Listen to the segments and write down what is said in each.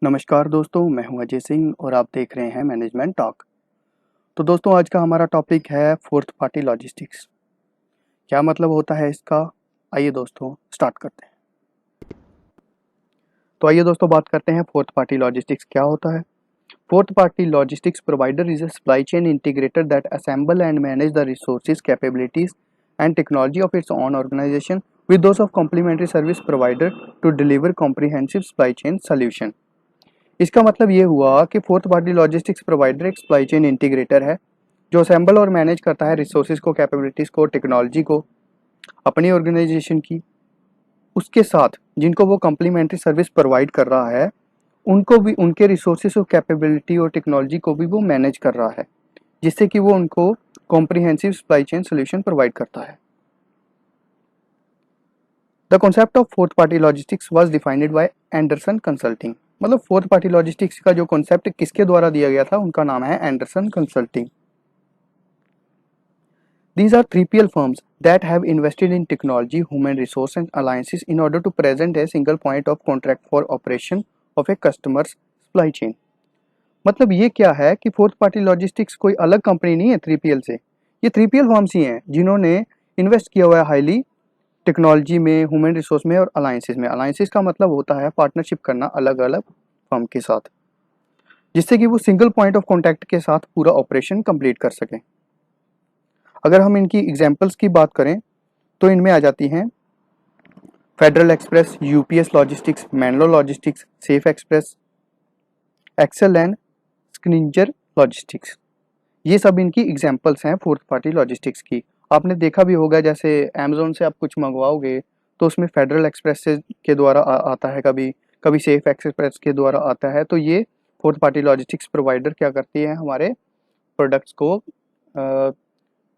नमस्कार दोस्तों, मैं हूं अजय सिंह और आप देख रहे हैं मैनेजमेंट टॉक। तो दोस्तों आज का हमारा टॉपिक है फोर्थ पार्टी लॉजिस्टिक्स। क्या मतलब होता है इसका? आइए दोस्तों स्टार्ट करते हैं। तो आइए दोस्तों बात करते हैं फोर्थ पार्टी लॉजिस्टिक्स क्या होता है। Fourth party logistics provider is a supply chain integrator that assemble and manage the resources capabilities and technology of its own organisation with those of complementary service provider to deliver comprehensive supply chain solution। इसका मतलब ये हुआ कि fourth party logistics provider एक supply chain integrator है जो assemble और manage करता है रिसोर्सेज को, कैपेबिलिटीज को, टेक्नोलॉजी को अपनी ऑर्गेनाइजेशन की, उसके साथ जिनको वो कम्प्लीमेंट्री सर्विस प्रोवाइड कर रहा है उनको भी, उनके रिसोर्सेज और कैपेबिलिटी और टेक्नोलॉजी को भी वो मैनेज कर रहा है, जिससे कि वो उनको comprehensive supply chain solution provide करता है। The concept of fourth party logistics was defined by Anderson consulting. मतलब फोर्थ पार्टी लॉजिस्टिक्स का जो कॉन्सेप्ट किसके द्वारा दिया गया था, उनका नाम है Anderson consulting. These are 3PL firms that have invested in technology, human resource and alliances in order to present a single point of contact for operation of a customer's supply chain। मतलब ये क्या है कि fourth party logistics कोई अलग company नहीं है 3PL से। ये 3PL फर्म्स ही हैं जिन्होंने इन्वेस्ट किया हुआ है हाईली टेक्नोलॉजी में, ह्यूमन रिसोर्स में और अलायंसेस में। अलायंसेस का मतलब होता है पार्टनरशिप करना अलग अलग फर्म के साथ, जिससे कि वो सिंगल पॉइंट ऑफ कॉन्टैक्ट के साथ पूरा ऑपरेशन कंप्लीट कर सकें। अगर हम इनकी एग्जांपल्स की बात करें तो इनमें आ जाती हैं Federal Express, UPS logistics, Menlo logistics, Safexpress, Exel and Schenker logistics. ये सब इनकी एग्जांपल्स हैं फोर्थ पार्टी लॉजिस्टिक्स की। आपने देखा भी होगा, जैसे अमेजोन से आप कुछ मंगवाओगे तो उसमें फेडरल एक्सप्रेस के द्वारा आता है, कभी कभी सेफ एक्सप्रेस के द्वारा आता है। तो ये फोर्थ पार्टी लॉजिस्टिक्स प्रोवाइडर क्या करती है, हमारे प्रोडक्ट्स को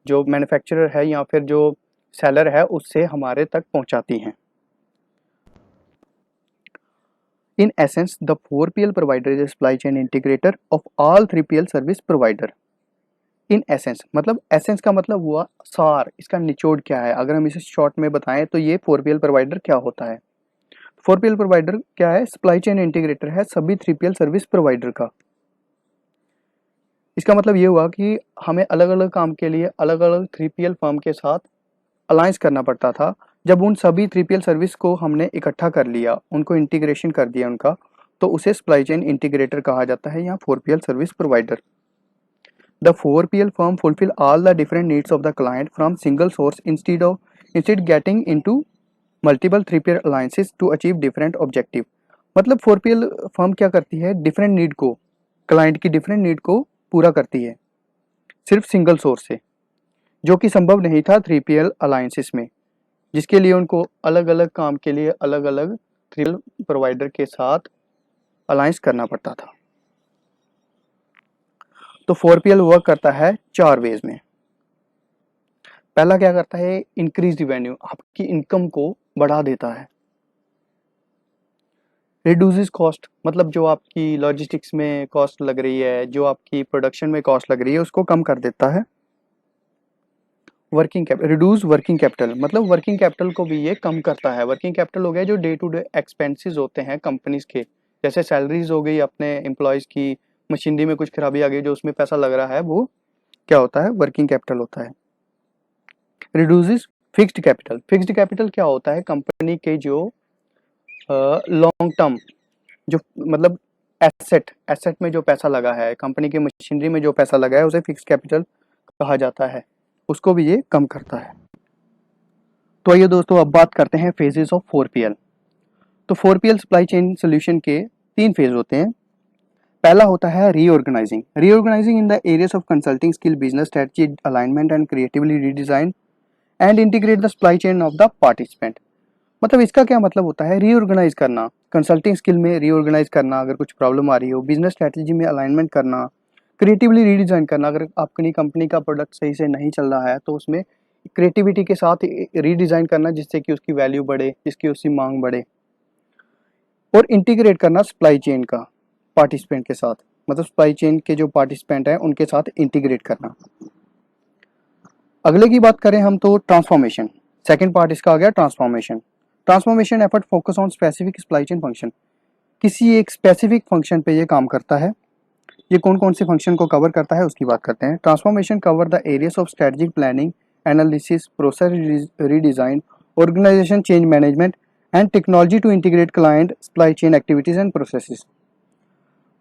जो मैन्युफैक्चरर है या फिर जो सेलर है उससे हमारे तक पहुंचाती हैं। In essence the 4PL provider is a supply chain integrator of all 3PL service provider. In essence मतलब, एसेंस का मतलब हुआ सार, इसका निचोड़ क्या है। अगर हम इसे शॉर्ट में बताएं तो ये 4PL प्रोवाइडर क्या होता है। 4PL प्रोवाइडर क्या है? सप्लाई चेन इंटीग्रेटर है सभी 3PL सर्विस प्रोवाइडर का। इसका मतलब ये हुआ कि हमें अलग अलग काम के लिए अलग अलग 3PL फर्म के साथ अलायंस करना पड़ता था। जब उन सभी 3PL सर्विस को हमने इकट्ठा कर लिया, उनको इंटीग्रेशन कर दिया उनका, तो उसे सप्लाई चेन इंटीग्रेटर कहा जाता है या 4PL service provider. The 4PL firm fulfill all the different needs of the client from single source instead getting into multiple 3PL alliances to achieve different objective। मतलब 4PL फर्म क्या करती है, different need को, client की different need को पूरा करती है सिर्फ सिंगल सोर्स से, जो कि संभव नहीं था 3PL अलायंसेस में, जिसके लिए उनको अलग अलग काम के लिए अलग अलग 3PL प्रोवाइडर के साथ अलायंस करना पड़ता था। तो 4PL वर्क करता है 4 वेज में। पहला क्या करता है, इंक्रीज रिवेन्यू, आपकी इनकम को बढ़ा देता है। रिड्यूसेस कॉस्ट, मतलब जो आपकी लॉजिस्टिक्स में कॉस्ट लग रही है, जो आपकी प्रोडक्शन में कॉस्ट लग रही है, उसको कम कर देता है। Working capital, reduce working capital, मतलब वर्किंग कैपिटल को भी ये कम करता है। वर्किंग कैपिटल हो गया जो डे टू डे एक्सपेंसेस होते हैं कंपनीज के, जैसे सैलरीज हो गई अपने एम्प्लॉयज की, मशीनरी में कुछ खराबी आ गई जो उसमें पैसा लग रहा है, वो क्या होता है, वर्किंग कैपिटल होता है। Reduces fixed capital, fixed capital क्या होता है, कंपनी के जो लॉन्ग टर्म, जो मतलब एसेट में जो पैसा लगा है, कंपनी की मशीनरी में जो पैसा लगा है, उसे फिक्स्ड कैपिटल कहा जाता है, उसको भी ये कम करता है। तो आइए दोस्तों अब बात करते हैं फेजेस ऑफ 4PL। तो 4PL सप्लाई चेन सोल्यूशन के 3 फेज होते हैं। पहला होता है reorganising. Reorganising in the areas of consulting skill, business strategy, alignment and creatively redesign and integrate the supply chain of the participant. मतलब इसका क्या मतलब होता है, रीऑर्गेनाइज करना, कंसल्टिंग स्किल में रीऑर्गेनाइज करना अगर कुछ प्रॉब्लम आ रही हो, बिजनेस स्ट्रेटजी में अलाइनमेंट करना, क्रिएटिवली रीडिजाइन करना, अगर अपनी कंपनी का प्रोडक्ट सही से नहीं चल रहा है तो उसमें क्रिएटिविटी के साथ रीडिजाइन करना जिससे कि उसकी वैल्यू बढ़े, जिसकी उसकी मांग बढ़े, और इंटीग्रेट करना सप्लाई चेन का पार्टिसिपेंट के साथ, मतलब सप्लाई चेन के जो पार्टिसिपेंट हैं उनके साथ इंटीग्रेट करना। अगले की बात करें हम तो ट्रांसफॉर्मेशन, सेकंड पार्ट इसका आ गया transformation. Transformation effort focus on specific supply chain function. किसी एक स्पेसिफिक फंक्शन पे ये काम करता है। ये कौन कौन से फंक्शन को कवर करता है उसकी बात करते हैं। Transformation cover the areas of strategic planning, analysis, process redesign, organisation change management and technology to integrate client supply chain activities and processes.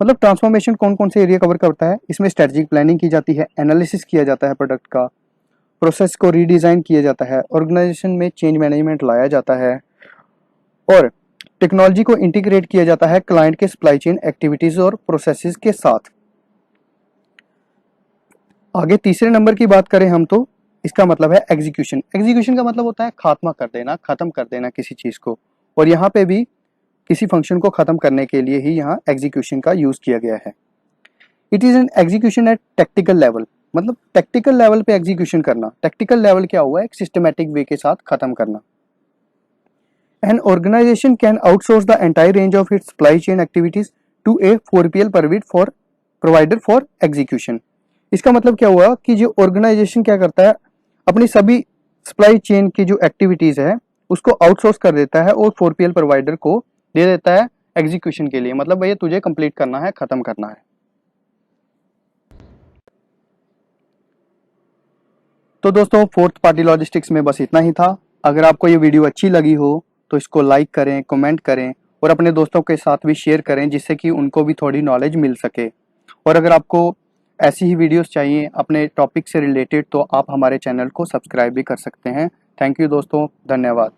मतलब ट्रांसफॉर्मेशन कौन कौन से एरिया कवर करता है, इसमें स्ट्रेटजिक प्लानिंग की जाती है, एनालिसिस किया जाता है प्रोडक्ट का, प्रोसेस को रीडिज़ाइन किया जाता है, ऑर्गेनाइजेशन में चेंज मैनेजमेंट लाया जाता है और टेक्नोलॉजी को इंटीग्रेट किया जाता है क्लाइंट के सप्लाई चेन एक्टिविटीज और प्रोसेसेस के साथ। आगे तीसरे नंबर की बात करें हम तो इसका मतलब है एग्जीक्यूशन। एग्जीक्यूशन का मतलब होता है खात्मा कर देना, खत्म कर देना किसी चीज को, और यहाँ पे भी किसी फंक्शन को खत्म करने के लिए ही यहाँ एग्जीक्यूशन का यूज किया गया है। It is an execution at tactical level, मतलब टेक्टिकल लेवल पे एग्जीक्यूशन करना। टेक्टिकल लेवल क्या हुआ, एक सिस्टमैटिक वे के साथ खत्म करना। An organisation can outsource the entire range of its supply chain activities to a 4PL provider for execution. इसका मतलब क्या हुआ कि जो ऑर्गेनाइजेशन क्या करता है, अपनी सभी सप्लाई चेन की जो एक्टिविटीज है उसको आउटसोर्स कर देता है और 4PL प्रोवाइडर को दे देता है एग्जीक्यूशन के लिए। मतलब भैया तुझे कंप्लीट करना है, खत्म करना है। तो दोस्तों फोर्थ पार्टी लॉजिस्टिक्स में बस इतना ही था। अगर आपको ये वीडियो अच्छी लगी हो तो इसको लाइक करें, कमेंट करें और अपने दोस्तों के साथ भी शेयर करें, जिससे कि उनको भी थोड़ी नॉलेज मिल सके। और अगर आपको ऐसी ही वीडियोस चाहिए अपने टॉपिक से रिलेटेड तो आप हमारे चैनल को सब्सक्राइब भी कर सकते हैं। थैंक यू दोस्तों, धन्यवाद।